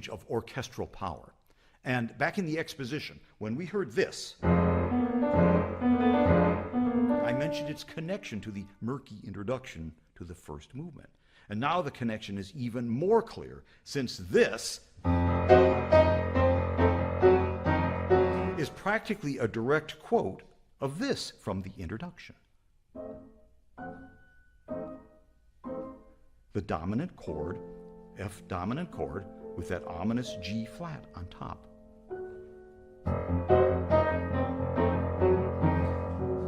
deluge of orchestral power. And back in the exposition, when we heard this, I mentioned its connection to the murky introduction to the first movement. And now the connection is even more clear, since this is practically a direct quote of this from the introduction. The dominant chord, F dominant chord, with that ominous G flat on top.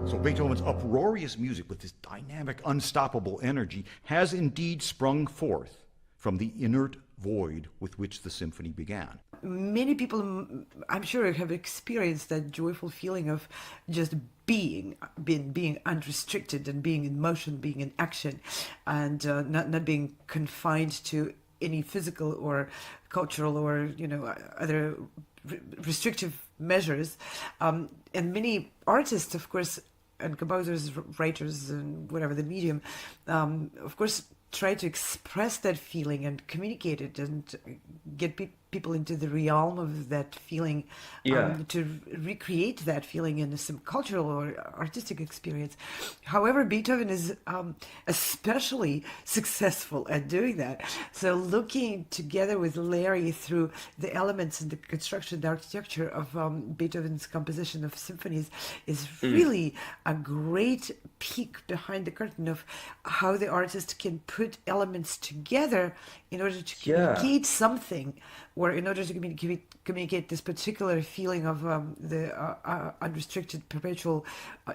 So Beethoven's uproarious music with this dynamic, unstoppable energy has indeed sprung forth from the inert void with which the symphony began. Many people, I'm sure, have experienced that joyful feeling of just being unrestricted and being in motion, being in action, and not being confined to any physical or cultural or other restrictive measures. And many artists, of course, and composers, writers, and whatever the medium, of course, try to express that feeling and communicate it and get people into the realm of that feeling, to recreate that feeling in some cultural or artistic experience. However, Beethoven is especially successful at doing that. So looking together with Larry through the elements and the construction, the architecture of Beethoven's composition of symphonies is really a great peek behind the curtain of how the artist can put elements together in order to communicate something, or in order to communicate this particular feeling of the unrestricted, perpetual,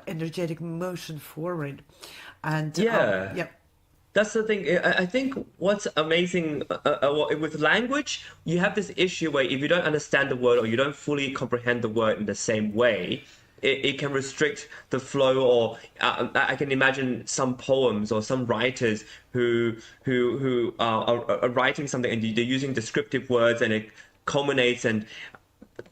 energetic motion forward. And that's the thing. I think what's amazing with language, you have this issue where if you don't understand the word or you don't fully comprehend the word in the same way, it can restrict the flow. Or I can imagine some poems or some writers who are writing something and they're using descriptive words and it culminates, and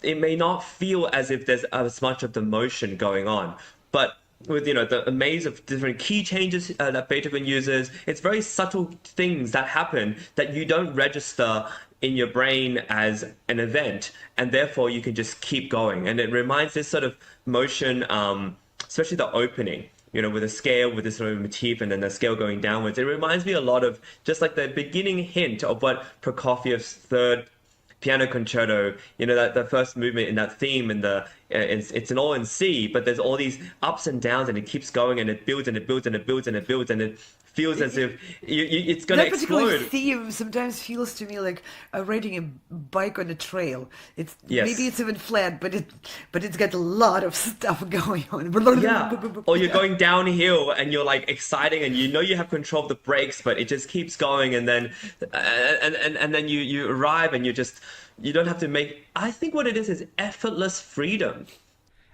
it may not feel as if there's as much of the motion going on. But with the maze of different key changes that Beethoven uses, it's very subtle things that happen that you don't register in your brain as an event, and therefore you can just keep going. And it reminds this sort of motion, especially the opening, with a scale, with this sort of motif, and then the scale going downwards. It reminds me a lot of just like the beginning hint of what Prokofiev's third piano concerto, that the first movement in that theme, and it's all in C, but there's all these ups and downs, and it keeps going, and it builds and it builds and it builds and it builds, and it feels as if it's going to explode. That particular theme sometimes feels to me like riding a bike on a trail. Maybe it's even flat, but it's got a lot of stuff going on. Or you're going downhill and you're like exciting and you have control of the brakes, but it just keeps going, and then and then you arrive and you don't have to make. I think what it is effortless freedom.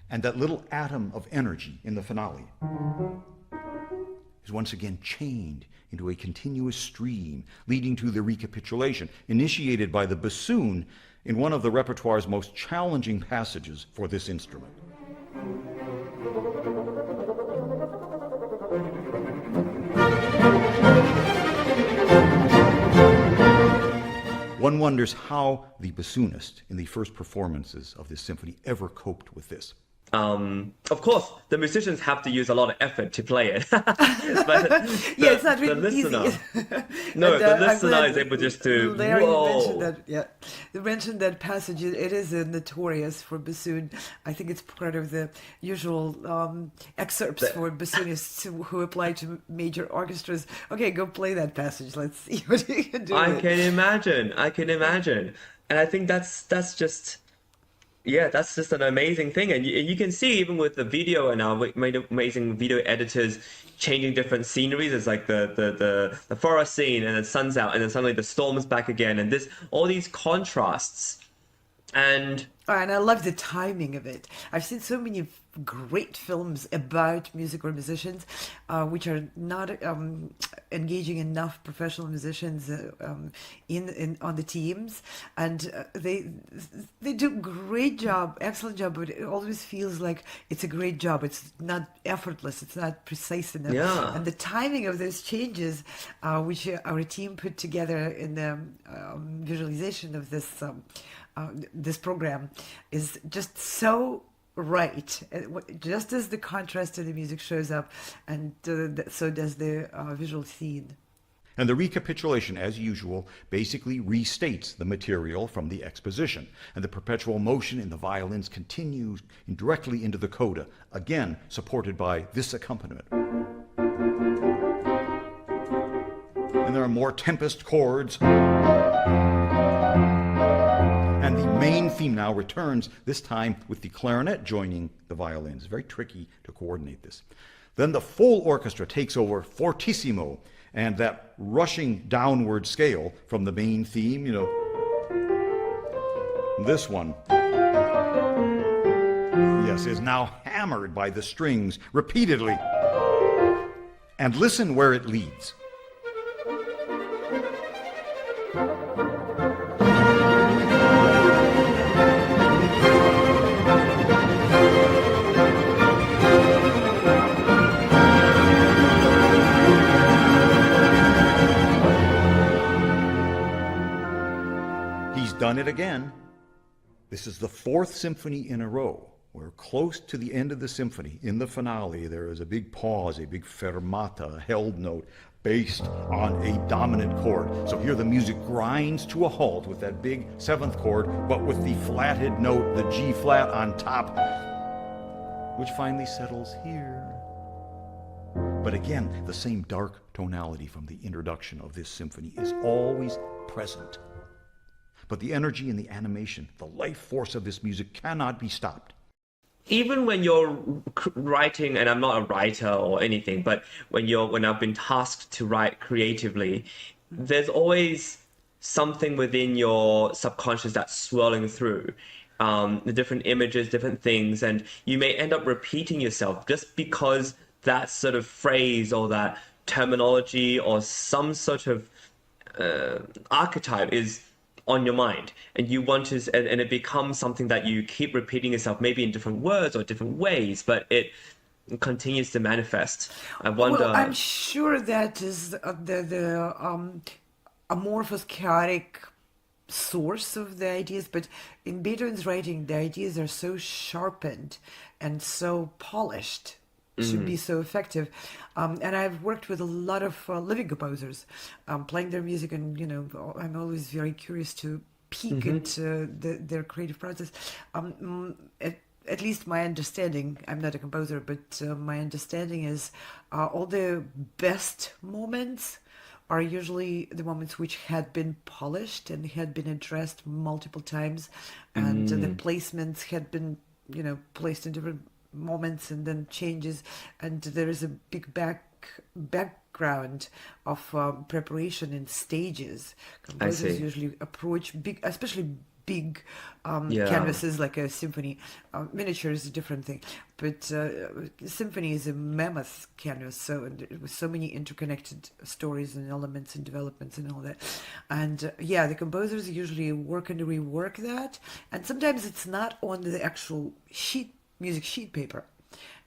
And that little atom of energy in the finale is once again chained into a continuous stream, leading to the recapitulation, initiated by the bassoon in one of the repertoire's most challenging passages for this instrument. One wonders how the bassoonist in the first performances of this symphony ever coped with this. Of course, the musicians have to use a lot of effort to play it. But it's not really easy. The listener is able just to. Larry mentioned that. Yeah, you mentioned that passage. It is notorious for bassoon. I think it's part of the usual excerpts for bassoonists who apply to major orchestras. Okay, go play that passage. Let's see what you can do. I can imagine, and I think that's just. Yeah, that's just an amazing thing. And you can see even with the video and our amazing video editors changing different sceneries. It's like the forest scene and the sun's out and then suddenly the storm's back again. And all these contrasts And And I love the timing of it. I've seen so many great films about music or musicians, which are not engaging enough professional musicians in on the teams, and they do great job, excellent job. But it always feels like it's a great job. It's not effortless. It's not precise enough. yeah. And the timing of those changes, which our team put together in the visualization of this program, is just so right. Just as the contrast in the music shows up, and so does the visual scene. And the recapitulation, as usual, basically restates the material from the exposition. And the perpetual motion in the violins continues directly into the coda, again supported by this accompaniment. And there are more tempest chords. And the main theme now returns, this time with the clarinet joining the violins. It's very tricky to coordinate this. Then the full orchestra takes over fortissimo, and that rushing downward scale from the main theme, this one, yes, is now hammered by the strings repeatedly. And listen where it leads. Done it again. This is the fourth symphony in a row. We're close to the end of the symphony. In the finale, there is a big pause, a big fermata, a held note based on a dominant chord. So here the music grinds to a halt with that big seventh chord, but with the flatted note, the G flat on top, which finally settles here. But again, the same dark tonality from the introduction of this symphony is always present. But the energy and the animation, the life force of this music cannot be stopped. Even when you're writing, and I'm not a writer or anything, but when I've been tasked to write creatively, there's always something within your subconscious that's swirling through. The different images, different things, and you may end up repeating yourself just because that sort of phrase or that terminology or some sort of archetype is on your mind, and you want to, and it becomes something that you keep repeating yourself, maybe in different words or different ways, but it continues to manifest. I wonder. Well, I'm sure that is the amorphous, chaotic source of the ideas, but in Beethoven's writing, the ideas are so sharpened and so polished. Should be so effective, and I've worked with a lot of living composers, playing their music, and I'm always very curious to peek into their creative process. At least my understanding, I'm not a composer, but my understanding is all the best moments are usually the moments which had been polished and had been addressed multiple times, and the placements had been placed in different moments and then changes, and there is a big background of preparation in stages. Composers usually approach big, especially big canvases like a symphony. Miniature is a different thing, but symphony is a mammoth canvas, so with so many interconnected stories and elements and developments and all that. And the composers usually work and rework that, and sometimes it's not on the actual music sheet paper.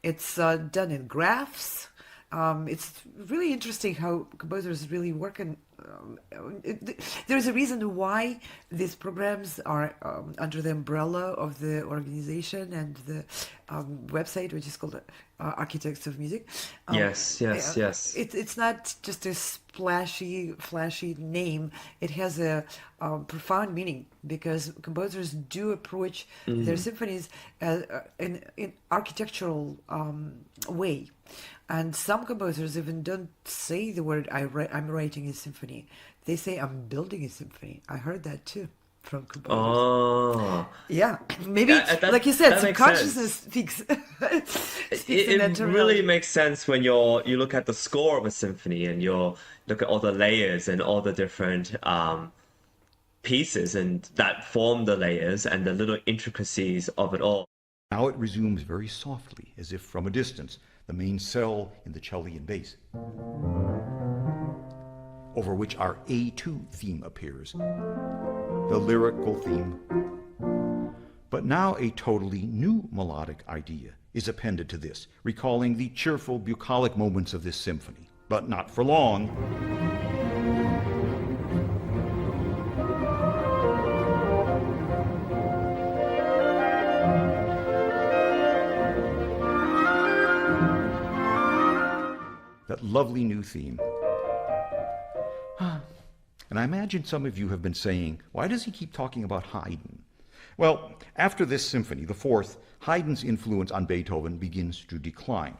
It's done in graphs. It's really interesting how composers really work, and there's a reason why these programs are under the umbrella of the organization and the website, which is called Architects of Music. Yes. It's not just a flashy name. It has a profound meaning, because composers do approach their symphonies in architectural way. And some composers even don't say the word I'm writing a symphony. They say I'm building a symphony. I heard that too from composers. Oh. Yeah, maybe like you said, subconsciousness speaks. It really makes sense when you look at the score of a symphony and you look at all the layers and all the different pieces and that form the layers and the little intricacies of it all. Now it resumes very softly, as if from a distance, the main cell in the cellian bass, over which our A2 theme appears, the lyrical theme. But now a totally new melodic idea is appended to this, recalling the cheerful bucolic moments of this symphony, but not for long. That lovely new theme. And I imagine some of you have been saying, why does he keep talking about Haydn? Well, after this symphony, the fourth, Haydn's influence on Beethoven begins to decline.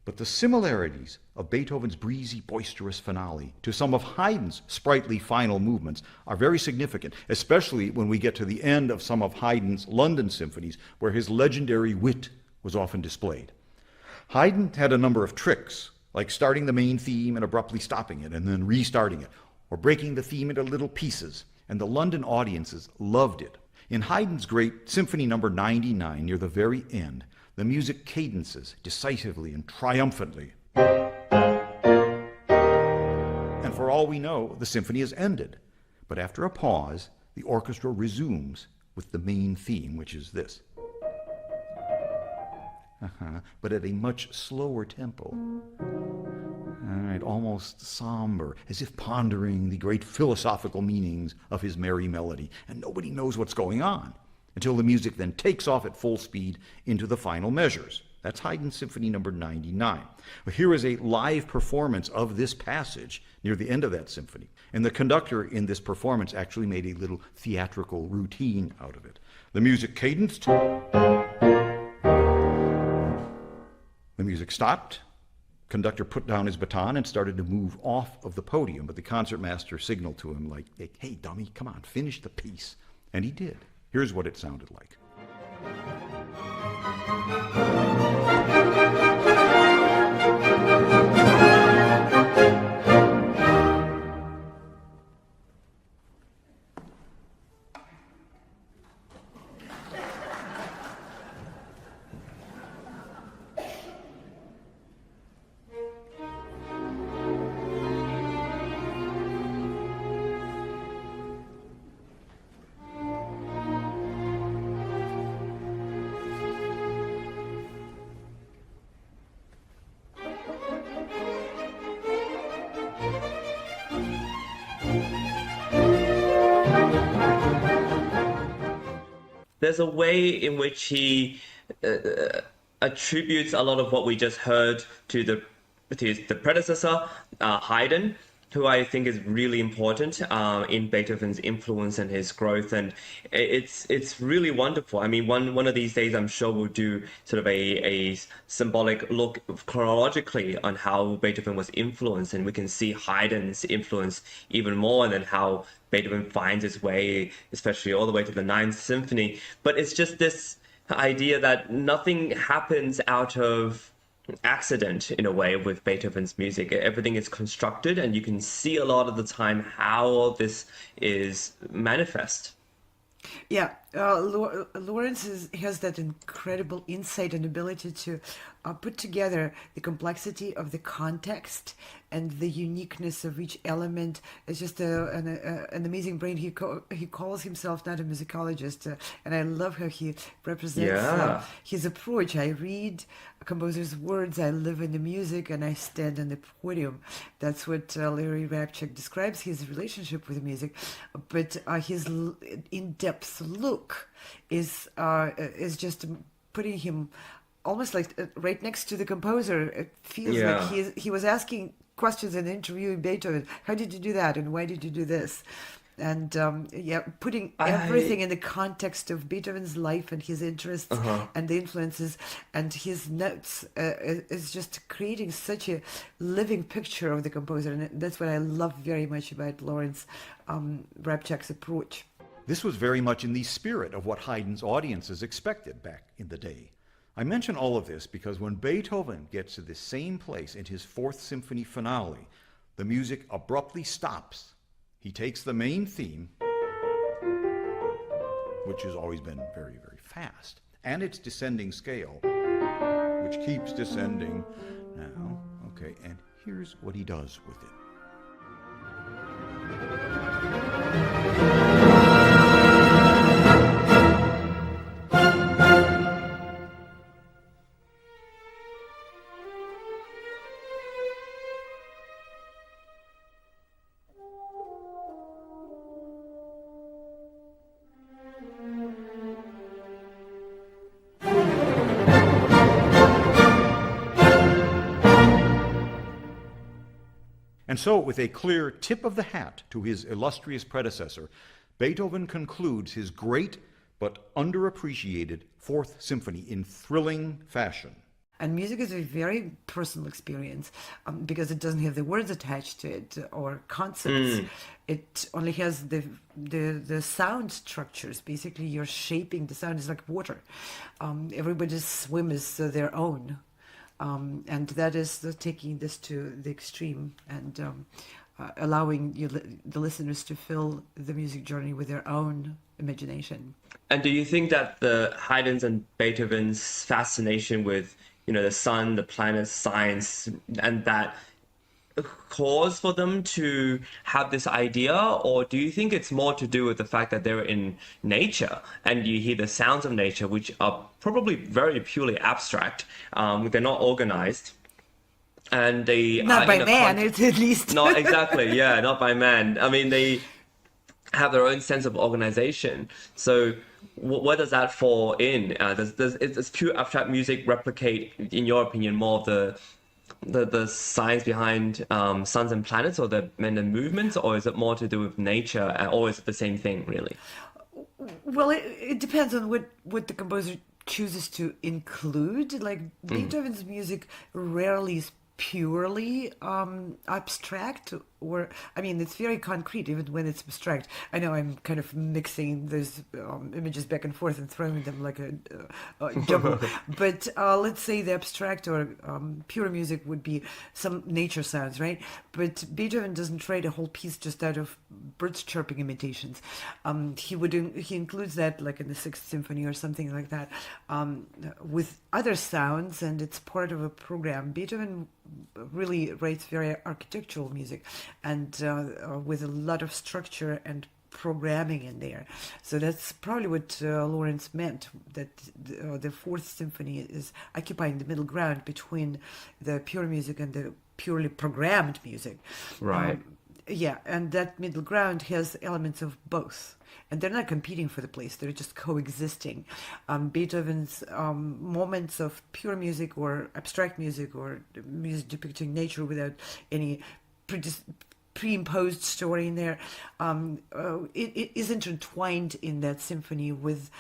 But the similarities of Beethoven's breezy, boisterous finale to some of Haydn's sprightly final movements are very significant, especially when we get to the end of some of Haydn's London symphonies, where his legendary wit was often displayed. Haydn had a number of tricks, like starting the main theme and abruptly stopping it and then restarting it, or breaking the theme into little pieces, and the London audiences loved it. In Haydn's great Symphony No. 99, near the very end, the music cadences decisively and triumphantly. And for all we know, the symphony has ended. But after a pause, the orchestra resumes with the main theme, which is this. But at a much slower tempo. All right, almost somber, as if pondering the great philosophical meanings of his merry melody, and nobody knows what's going on, until the music then takes off at full speed into the final measures. That's Haydn's Symphony No. 99. Well, here is a live performance of this passage near the end of that symphony, and the conductor in this performance actually made a little theatrical routine out of it. The music cadenced. The music stopped. Conductor put down his baton and started to move off of the podium, but the concertmaster signaled to him like, hey, dummy, come on, finish the piece. And he did. Here's what it sounded like. There's a way in which he attributes a lot of what we just heard to the predecessor, Haydn, who I think is really important in Beethoven's influence and his growth, and it's really wonderful. I mean, one of these days, I'm sure we'll do sort of a symbolic look chronologically on how Beethoven was influenced, and we can see Haydn's influence even more, and then how Beethoven finds his way, especially all the way to the Ninth Symphony. But it's just this idea that nothing happens out of accident in a way with Beethoven's music. Everything is constructed, and you can see a lot of the time how all this is manifest. Yeah, Lawrence has that incredible insight and ability to put together the complexity of the context and the uniqueness of each element. It's just an amazing brain. He calls himself not a musicologist, and I love how he represents his approach. I read a composer's words, I live in the music, and I stand on the podium. That's what Larry Rapchak describes his relationship with music. But his in-depth look is just putting him almost like right next to the composer. It feels like he was asking questions and interviewing Beethoven. How did you do that, and why did you do this? And putting everything in the context of Beethoven's life and his interests and the influences and his notes is just creating such a living picture of the composer, and that's what I love very much about Lawrence Rapchak's approach. This was very much in the spirit of what Haydn's audiences expected back in the day. I mention all of this because when Beethoven gets to the same place in his Fourth Symphony finale, the music abruptly stops. He takes the main theme which has always been very, very fast, and its descending scale, which keeps descending now. Okay, and here's what he does with it. And so, with a clear tip of the hat to his illustrious predecessor, Beethoven concludes his great but underappreciated Fourth Symphony in thrilling fashion. And music is a very personal experience because it doesn't have the words attached to it or concepts. It only has the sound structures. Basically, you're shaping the sound. It's like water. Everybody's swim is their own. And that is taking this to the extreme and allowing the listeners to fill the music journey with their own imagination. And do you think that the Haydn's and Beethoven's fascination with, the sun, the planets, science, and that cause for them to have this idea, or do you think it's more to do with the fact that they're in nature and you hear the sounds of nature, which are probably very purely abstract? They're not organized, and they not by man, it's at least. Not exactly, yeah, not by man. I mean, they have their own sense of organization. So where does that fall in? Does pure abstract music replicate, in your opinion, more of the science behind suns and planets, or the movements, or is it more to do with nature, or is it the same thing, really? Well, it depends on what the composer chooses to include. Like Beethoven's music rarely is purely abstract, or it's very concrete even when it's abstract. I know I'm kind of mixing those images back and forth and throwing them like a double, but let's say the abstract or pure music would be some nature sounds, right? But Beethoven doesn't write a whole piece just out of birds chirping imitations. He includes that like in the Sixth Symphony or something like that, with other sounds, and it's part of a program. Beethoven really writes very architectural music and with a lot of structure and programming in there. So that's probably what Lawrence meant, that the Fourth Symphony is occupying the middle ground between the pure music and the purely programmed music. Right. Yeah, and that middle ground has elements of both. And they're not competing for the place, they're just coexisting. Beethoven's moments of pure music or abstract music or music depicting nature without any pre-imposed story in there, it is intertwined in that symphony with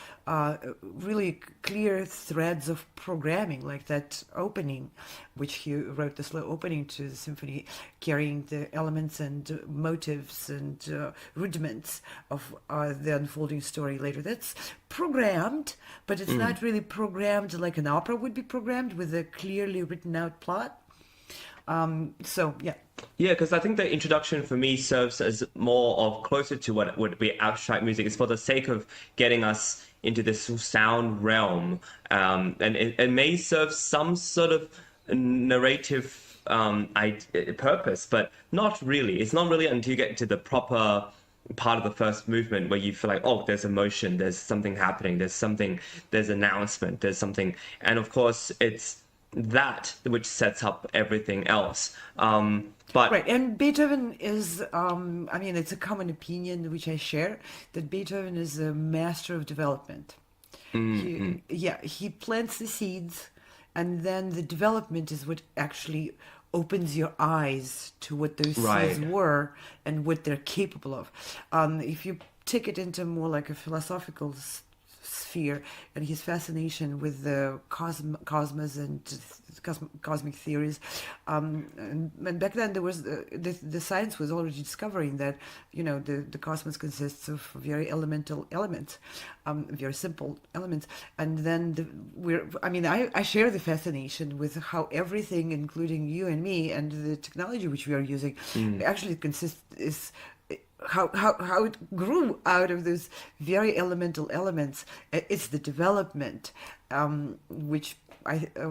really clear threads of programming, like that opening, which he wrote the slow opening to the symphony, carrying the elements and motives and rudiments of the unfolding story later. That's programmed, but it's not really programmed like an opera would be programmed with a clearly written out plot. So yeah. Yeah, because I think the introduction for me serves as more of closer to what would be abstract music. It's for the sake of getting us into this sound realm, and it may serve some sort of narrative purpose, but not really. It's not really until you get to the proper part of the first movement where you feel like, oh, there's emotion, there's something happening, there's announcement, there's something, and of course it's that which sets up everything else. But right, and Beethoven is, it's a common opinion which I share, that Beethoven is a master of development. He plants the seeds, and then the development is what actually opens your eyes to what those seeds were and what they're capable of. If you take it into more like a philosophical sphere, and his fascination with the cosmos and cosmic theories, and back then there was the science was already discovering that the cosmos consists of very elemental elements, very simple elements, and then I share the fascination with how everything, including you and me, and the technology which we are using, actually how it grew out of those very elemental elements. It's the development, which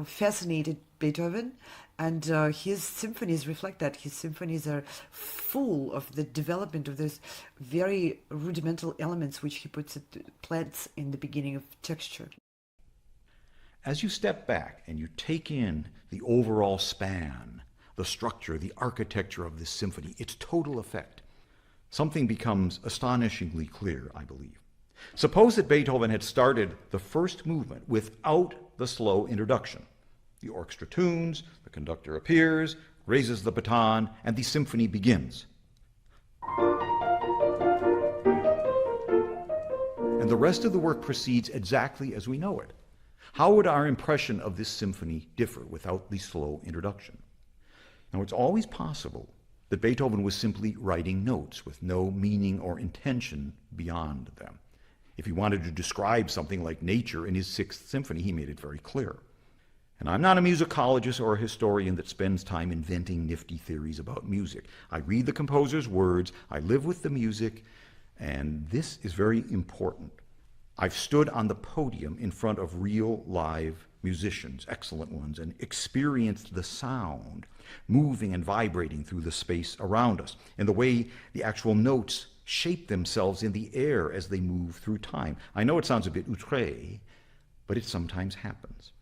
fascinated Beethoven, and his symphonies reflect that. His symphonies are full of the development of those very rudimental elements, which he plants in the beginning of texture. As you step back and you take in the overall span, the structure, the architecture of this symphony, its total effect, something becomes astonishingly clear, I believe. Suppose that Beethoven had started the first movement without the slow introduction. The orchestra tunes, the conductor appears, raises the baton, and the symphony begins. And the rest of the work proceeds exactly as we know it. How would our impression of this symphony differ without the slow introduction? Now, it's always possible that Beethoven was simply writing notes with no meaning or intention beyond them. If he wanted to describe something like nature in his Sixth Symphony, he made it very clear. And I'm not a musicologist or a historian that spends time inventing nifty theories about music. I read the composer's words, I live with the music, and this is very important. I've stood on the podium in front of real live musicians, excellent ones, and experienced the sound moving and vibrating through the space around us, and the way the actual notes shape themselves in the air as they move through time. I know it sounds a bit outré, but it sometimes happens.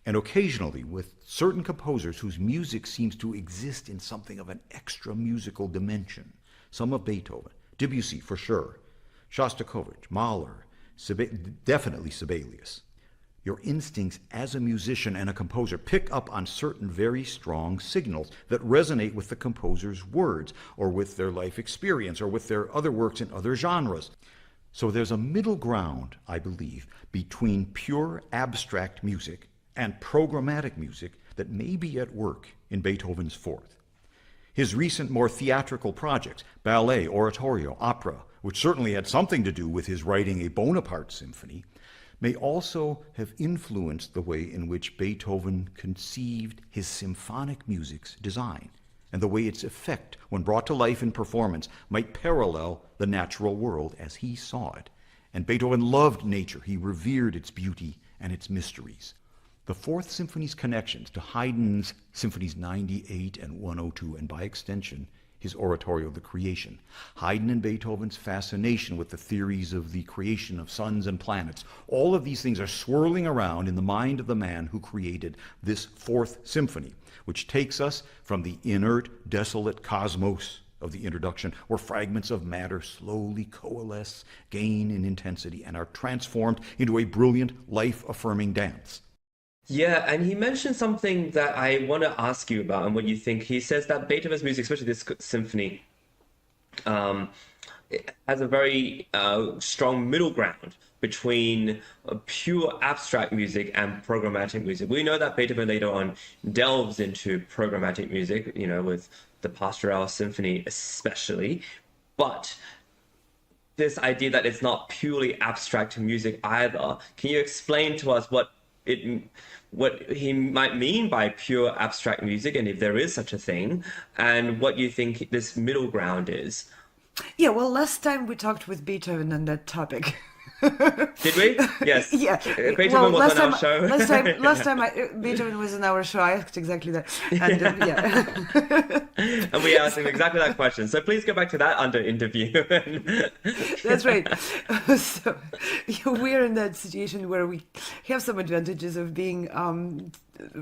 And occasionally, with certain composers whose music seems to exist in something of an extra musical dimension, some of Beethoven, Debussy for sure, Shostakovich, Mahler, definitely Sibelius. Your instincts as a musician and a composer pick up on certain very strong signals that resonate with the composer's words, or with their life experience, or with their other works in other genres. So there's a middle ground, I believe, between pure abstract music and programmatic music that may be at work in Beethoven's Fourth. His recent more theatrical projects, ballet, oratorio, opera, which certainly had something to do with his writing a Bonaparte symphony, may also have influenced the way in which Beethoven conceived his symphonic music's design, and the way its effect, when brought to life in performance, might parallel the natural world as he saw it. And Beethoven loved nature. He revered its beauty and its mysteries. The Fourth Symphony's connections to Haydn's Symphonies 98 and 102, and by extension, his oratorio, The Creation, Haydn and Beethoven's fascination with the theories of the creation of suns and planets, all of these things are swirling around in the mind of the man who created this Fourth Symphony, which takes us from the inert, desolate cosmos of the introduction, where fragments of matter slowly coalesce, gain in intensity, and are transformed into a brilliant, life-affirming dance. Yeah, and he mentioned something that I want to ask you about and what you think. He says that Beethoven's music, especially this symphony, it has a very strong middle ground between pure abstract music and programmatic music. We know that Beethoven later on delves into programmatic music, you know, with the Pastoral Symphony especially, but this idea that it's not purely abstract music either. Can you explain to us what he might mean by pure abstract music, and if there is such a thing, and what you think this middle ground is? Yeah, well, last time we talked with Beethoven on that topic. Did we? Yes. Yeah. Beethoven was on our show. Last time Beethoven was on our show, I asked exactly that. And, yeah. And we asked him exactly that question. So please go back to that under interview. That's right. So we're in that situation where we have some advantages of being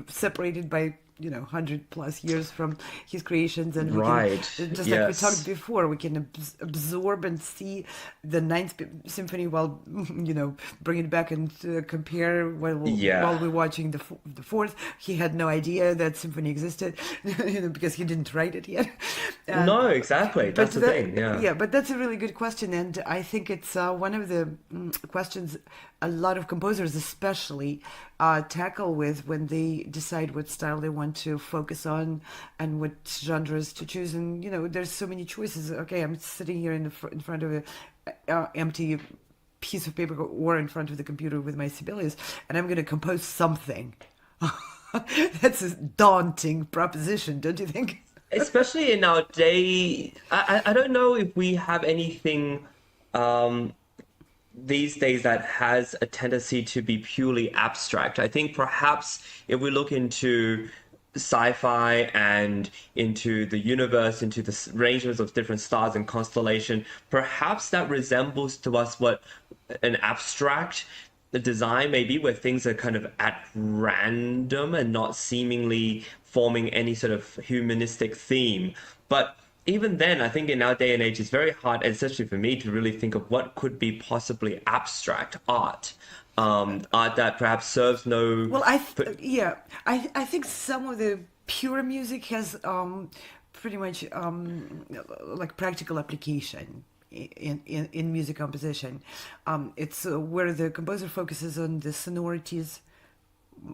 separated by 100+ years from his creations, and we can, just like we talked before, we can absorb and see the Ninth Symphony while bring it back and compare while we're watching the Fourth. He had no idea that symphony existed, because he didn't write it yet. No, exactly. That's the thing. Yeah, but that's a really good question, and I think it's one of the questions a lot of composers especially tackle with when they decide what style they want to focus on and what genres to choose. And there's so many choices. Okay, I'm sitting here in front of a empty piece of paper or in front of the computer with my Sibelius, and I'm going to compose something. That's a daunting proposition, don't you think? especially in our day, I don't know if we have anything these days that has a tendency to be purely abstract. I think perhaps if we look into sci-fi and into the universe, into the arrangements of different stars and constellation, perhaps that resembles to us what an abstract design maybe, where things are kind of at random and not seemingly forming any sort of humanistic theme. But even then, I think in our day and age, it's very hard, especially for me, to really think of what could be possibly abstract art. Art that perhaps serves no. Well, I think some of the pure music has pretty much like practical application in music composition. It's where the composer focuses on the sonorities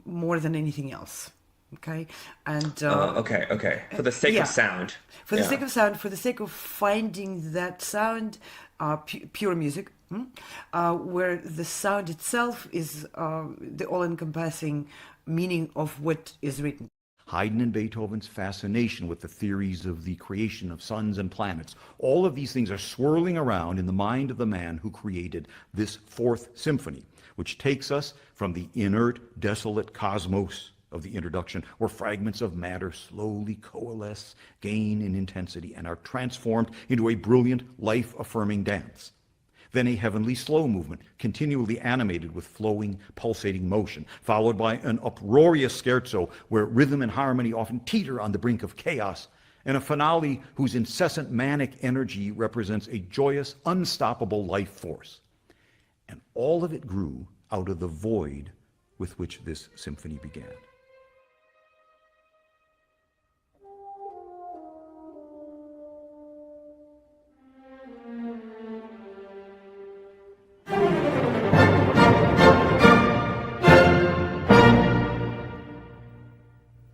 more than anything else. Okay, and Okay. For the sake yeah. of sound. For the Yeah. sake of sound, for the sake of finding that sound, pure music, where the sound itself is the all-encompassing meaning of what is written. Haydn and Beethoven's fascination with the theories of the creation of suns and planets. All of these things are swirling around in the mind of the man who created this fourth symphony, which takes us from the inert, desolate cosmos of the introduction, where fragments of matter slowly coalesce, gain in intensity, and are transformed into a brilliant, life-affirming dance. Then a heavenly slow movement, continually animated with flowing, pulsating motion, followed by an uproarious scherzo where rhythm and harmony often teeter on the brink of chaos, and a finale whose incessant manic energy represents a joyous, unstoppable life force. And all of it grew out of the void with which this symphony began.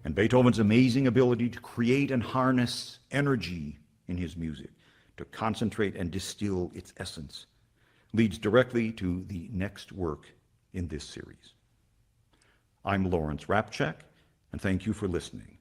And Beethoven's amazing ability to create and harness energy in his music, to concentrate and distill its essence, leads directly to the next work in this series. I'm Lawrence Rapchak, and thank you for listening.